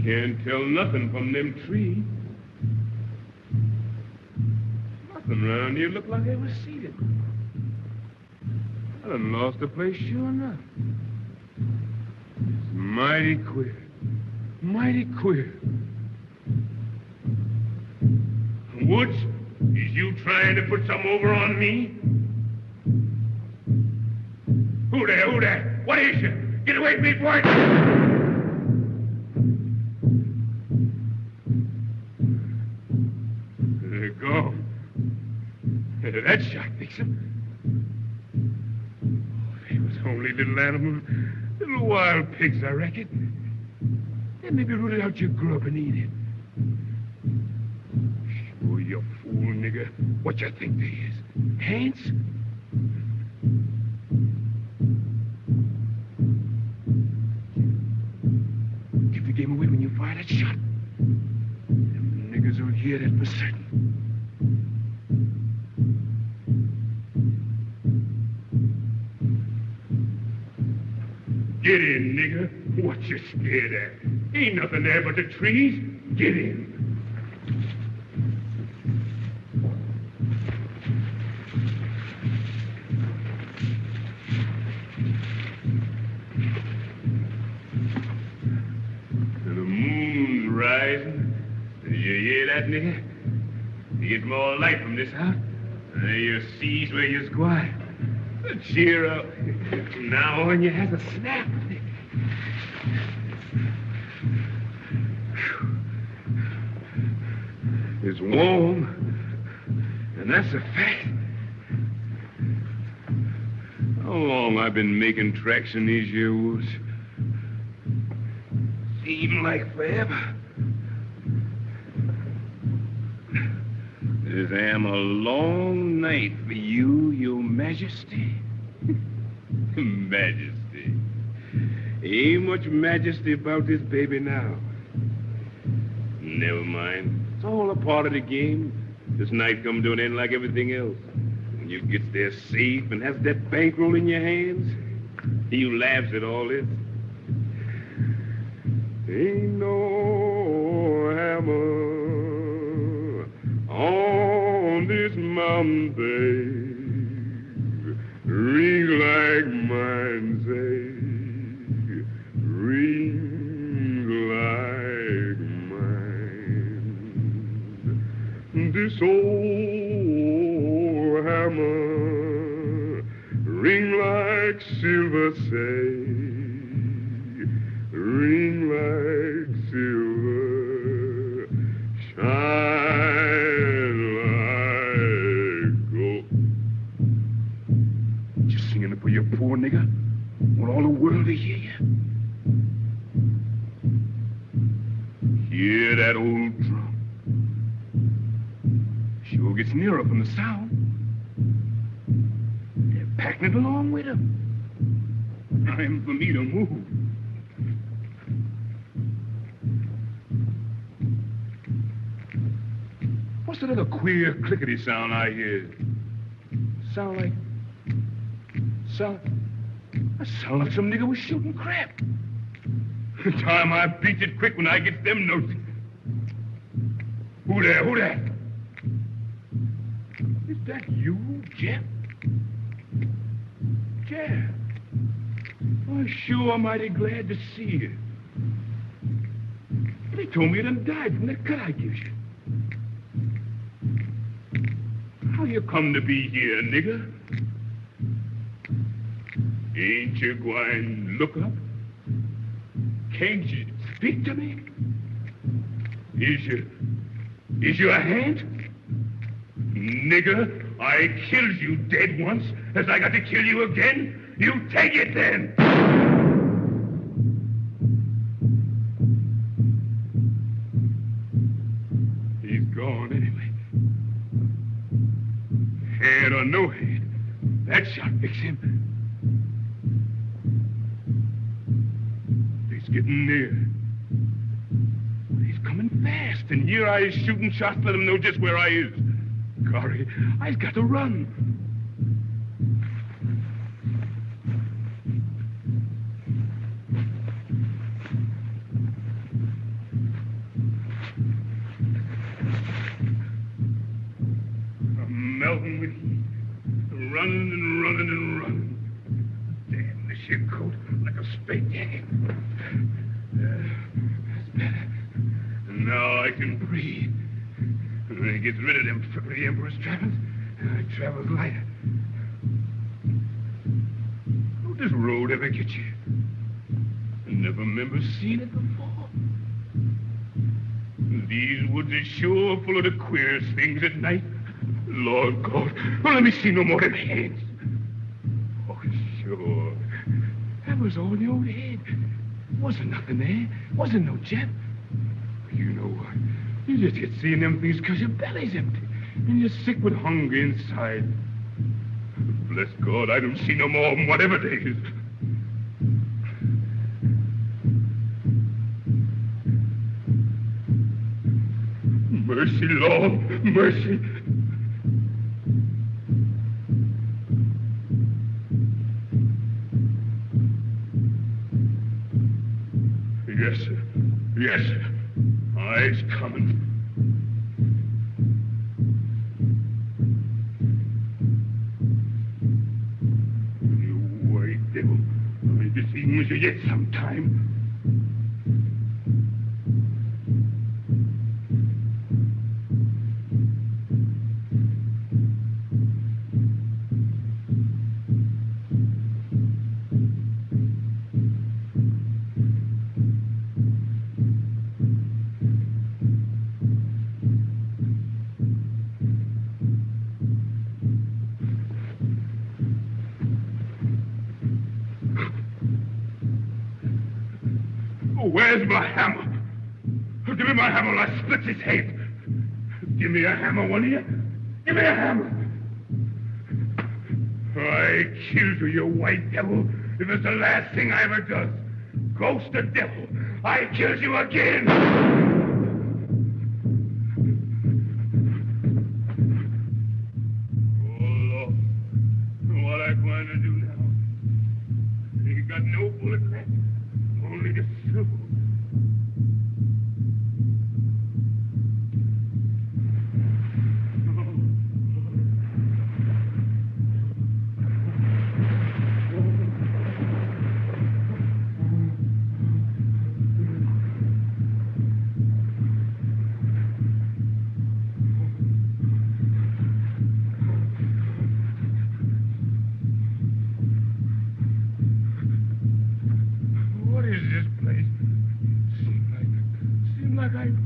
Can't tell nothing from them trees. Nothing around here look like they was seated. I done lost the place sure enough. It's mighty queer. Mighty queer. Woods, is you trying to put something over on me? Who there? Who there? What is you? Get away from me, boy! They're gone. That shot makes them. They was only little animals, little wild pigs, I reckon. Then maybe rooted out your grub and eat it. Sure, you fool nigger. What you think they is? Ants? Give the game away when you fire that shot. Them niggers will hear that for certain. Get in, nigger. What you scared at? Ain't nothing there but the trees. Get in. The moon's rising. You hear that, nigger? You get more light from this house. You sees where you're squatting. Cheer up. Now on you has a snap. It's warm, and that's a fact. How long I've been making tracks in these here woods? Seemed like forever. This am a long night for you, your majesty. Majesty. Ain't much majesty about this baby now. Never mind. It's all a part of the game. This night come to an end like everything else. When you gets there safe and has that bankroll in your hands, you laughs at all this. Ain't no hammer on this mountain, babe, ring like mine say, ring like mine. This old hammer, ring like silver say, ring like silver, shine like gold. Just singing it for your poor nigga? Want all the world to hear you? Hear that old drum? Sure gets nearer from the sound. They're packing it along with them. Time for me to move. What's that other queer clickety sound I hear? Sound like some nigga was shooting crap. Time I beat it quick when I get them notes. Who there? Who there? Is that you, Jeff? Jeff. Oh, sure, I'm mighty glad to see you. They told me you done died from that cut I gave you. How you come to be here, nigga? Ain't you going look up? Can't you speak to me? Is you a hand? Nigga, I killed you dead once. Has I got to kill you again? You take it then! He's gone anyway. Head or no head, that shot fix him. He's getting near. He's coming fast, and here I is shooting shots, let him know just where I is. Golly, I've got to run. I'm melting with heat. Running and running and running. Damn, this here coat like a straight jacket. That's better. And now I can breathe. And when he gets rid of them frippery Emperor's trappings, I travels lighter. How'd this road ever get you? I never remember seeing it before. These woods are sure full of the queerest things at night. Lord God, don't let me see no more of them heads. Oh, sure. That was all in the old head. Wasn't nothing there. Wasn't no Jeff. You know what? You just get seeing them things because your belly's empty. And you're sick with hunger inside. Bless God, I don't see no more of them, whatever they is. Mercy, Lord, mercy. Yes, sir. Yes, sir. I's coming. You white devil. I'll be seeing you yet sometime. Where's my hammer? Give me my hammer or I split his head. Give me a hammer, one of you. Give me a hammer. I killed you, you white devil. It was the last thing I ever does. Ghost of devil, I killed you again. Oh, Lord, what I going to do now? He got no bullet left, only the soul.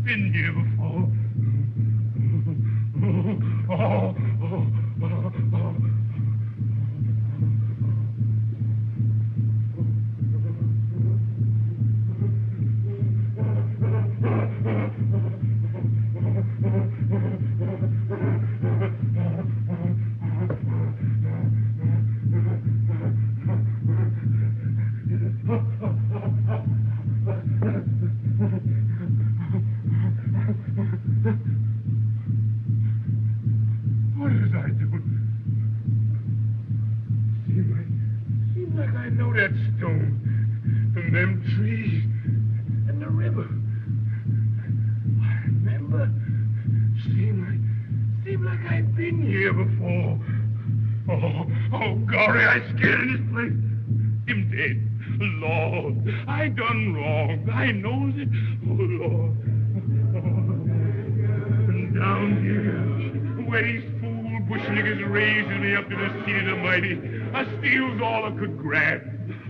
Been here before. I steals all I could grab.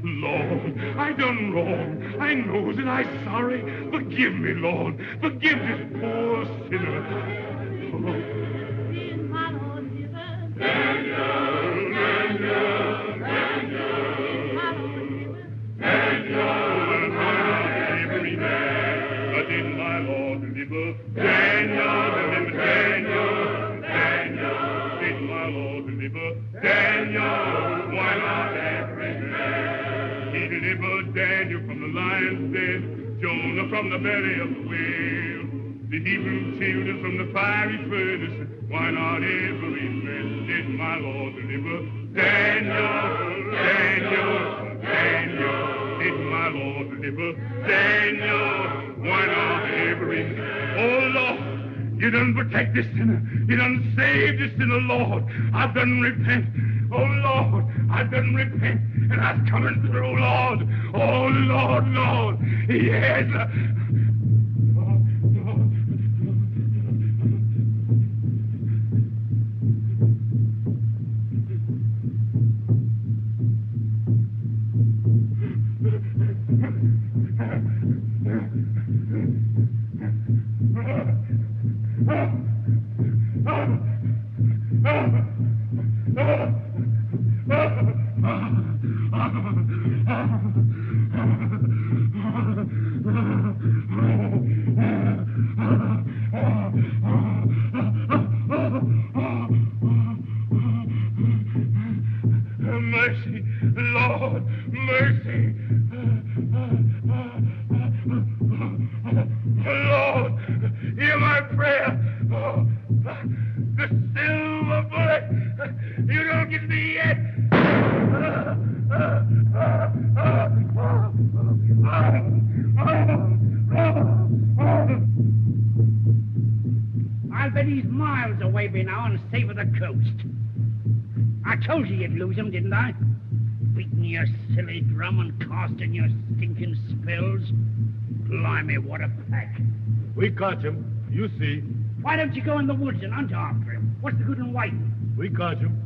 Lord, I done wrong. I knows it. I sorry. Forgive me, Lord. Forgive this poor sinner. From the belly of the whale, the Hebrew children from the fiery furnace. Why not every man did my Lord deliver? Daniel, Daniel, Daniel, did my Lord deliver? Daniel, why not every man? Oh Lord, you done protect this sinner. You done save this sinner, Lord. I done repent. Oh Lord, I done repent. And I'm coming through, Lord. Oh, Lord, Lord. Yes. Mercy, Lord, mercy. Lord, hear my prayer. Oh, the silver bullet, you don't get me yet. I'll bet he's miles away by now and safe of the coast. I told you you'd lose him, didn't I? Beating your silly drum and casting your stinking spells. Blimey, what a pack. We caught him. You see. Why don't you go in the woods and hunt after him? What's the good in waiting? We caught him.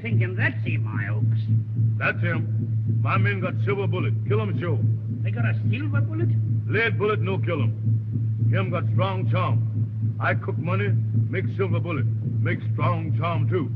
thinking that's him, I hopes. That's him. My men got silver bullet. Kill him, sure. They got a silver bullet? Lead bullet, no kill him. Him got strong charm. I cook money, make silver bullet. Make strong charm, too.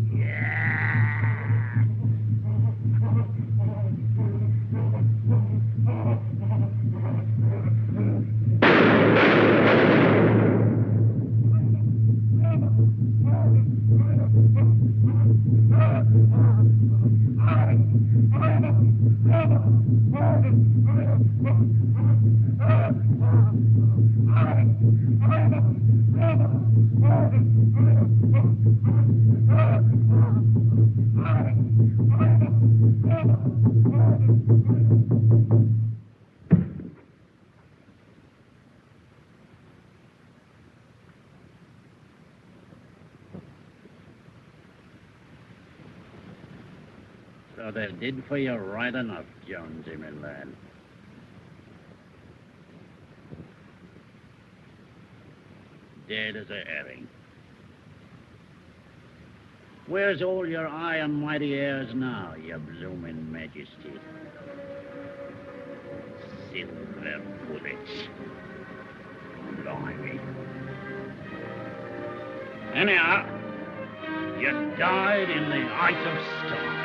So they did for you right enough, Jonesy, my lad. Dead as a herring. Where's all your high and mighty airs now, your blooming majesty? Silver bullets. Blimey. Anyhow, you died in the height of stars.